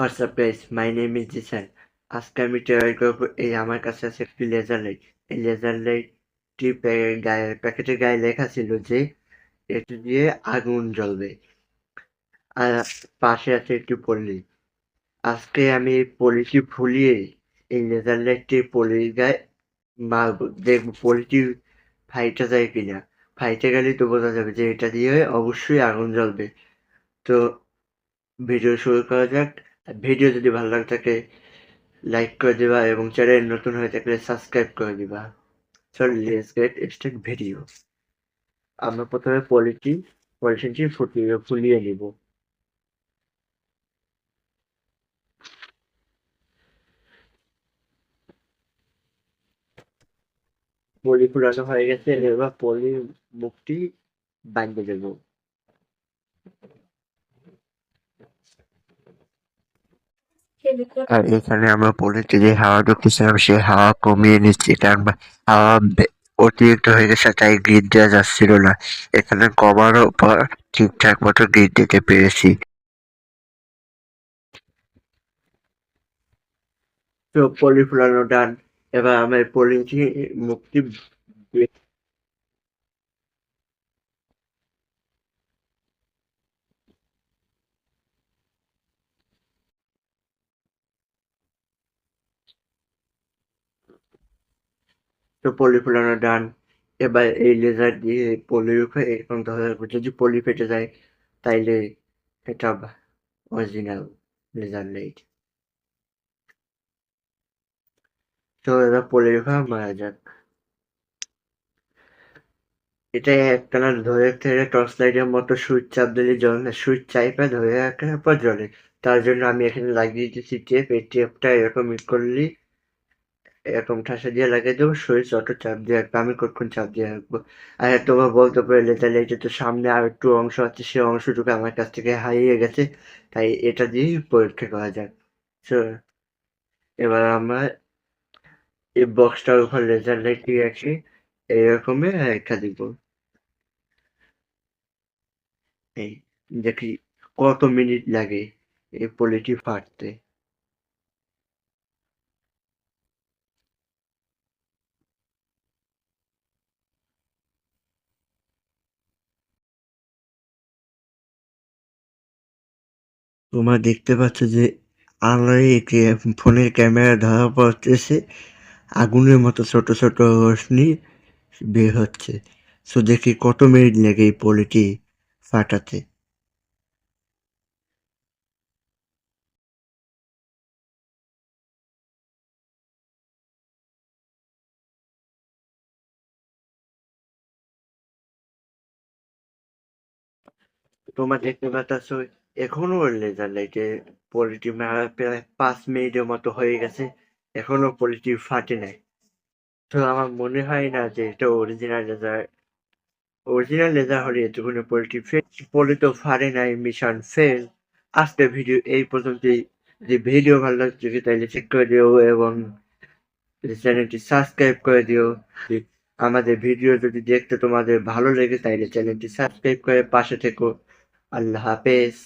WhatsApp guys, my name is Jisan. আজকে আমি try করবো, এই আমার কাছে আছে একটি লেজার লাইট। এই লেজার লাইটটি প্যাকেটের গায়ে লেখা ছিল যে এটি দিয়ে আগুন জ্বলবে, আর পাশে আছে একটি পল্লী। আজকে আমি এই পলিটি ফুলিয়ে এই লেজার লাইটটি পলির গায়ে মারবো, দেখবো পলিটি ফাইটে যায় কিনা। ফাইটে গেলেই তো বোঝা যাবে যে এটা দিয়ে অবশ্যই আগুন জ্বলবে। তো ভিডিও শুরু করা যাক। ভিডিও যদি ভালো লাগে থাকে লাইক করে দিবা এবং চ্যানেল নতুন হয়ে থাকলে সাবস্ক্রাইব করে দিবা। So let's get start video. আমরা প্রথমে পলিথিনটি ফুলিয়ে নিব। পলি ফুলানো হয়ে গেছে, এবার পলির মুখটি বাঁধতে দেব। আর এখানে আমরা পলিতে যে হাওয়া ঢুকতেছিলাম সে হাওয়া কমিয়ে নিচ্ছি, কারণ হাওয়া অতিরিক্ত হয়ে গেছে, তাই গ্রিড দেওয়া যাচ্ছিল না। এখানে কমানোর পর ঠিকঠাক মতো গ্রিড দিতে পেরেছি। তো পলি ফুলানো ডান। এবার আমার পলিটি মুক্তি তো পলি ফুলানো ডান। এবার এই লেজার দিয়ে পলির উপরে এরকম ধরে রাখবো, যদি পলি ফেটে যায় তাইলে এটা অরিজিনাল লেজার লাইট। তো এবার পলির উপরে মারা যাক। এটা একটানা ধরে রাখতে হলে টর্চ লাইটের মতো সুইচ চাপ দিলে জ্বলে না, সুইচ চাইপে ধরে রাখার পর জ্বলে। তার জন্য আমি এখানে লাগিয়ে দিচ্ছি টেপ। এই টেপটা এরকম করলি, এরকম ঠাসা দিয়ে লাগিয়ে দেবো, সুইচ অটো চাপ দিয়ে রাখবো। আমি কতক্ষণ চাপ দিয়ে রাখবো। আর তোমার বলতে পারলে তাহলে এটা তো সামনে আর একটু অংশ আছে, সেই অংশটুকু আমার কাছ থেকে হারিয়ে গেছে, তাই এটা দিয়েই পরীক্ষা করা যাক। তো এবার আমরা এই বক্সটার উপর লেজার লাইট দিয়ে রাখি, এইরকমই রেখা দিব। এই দেখি কত মিনিট লাগে এই পলিটি ফাটতে। তোমরা দেখতে পাচ্ছ যে আলোয় ফোনের ক্যামেরা ধরা পড়তেছে, আগুনের মতো ছোট ছোট রশ্মি বের হচ্ছে। সো দেখি কত মিনিট লাগে এই পলিটি ফাটাতে। তোমরা দেখতে পাচ্ছ এখনো লেজার লাইটে পলিটি মারা প্রায় 5 মিনিটের মতো হয়ে গেছে, এখনো পলিটি ফাটে নাই। তো আমার মনে হয় না যে এটা অরিজিনাল লেজার। অরিজিনাল লেজার হলে এতক্ষণে পলি তো ফাটে নাই, মিশন ফেল। আজকের ভিডিও এই পর্যন্তই। যদি ভিডিও ভালো লাগে তাহলে চেক করে দিও এবং চ্যানেলটি সাবস্ক্রাইব করে দিও। আমাদের ভিডিও যদি দেখতে তোমাদের ভালো লেগে তাহলে চ্যানেলটি সাবস্ক্রাইব করে পাশে থেকো। আল্লাহ হাফেজ।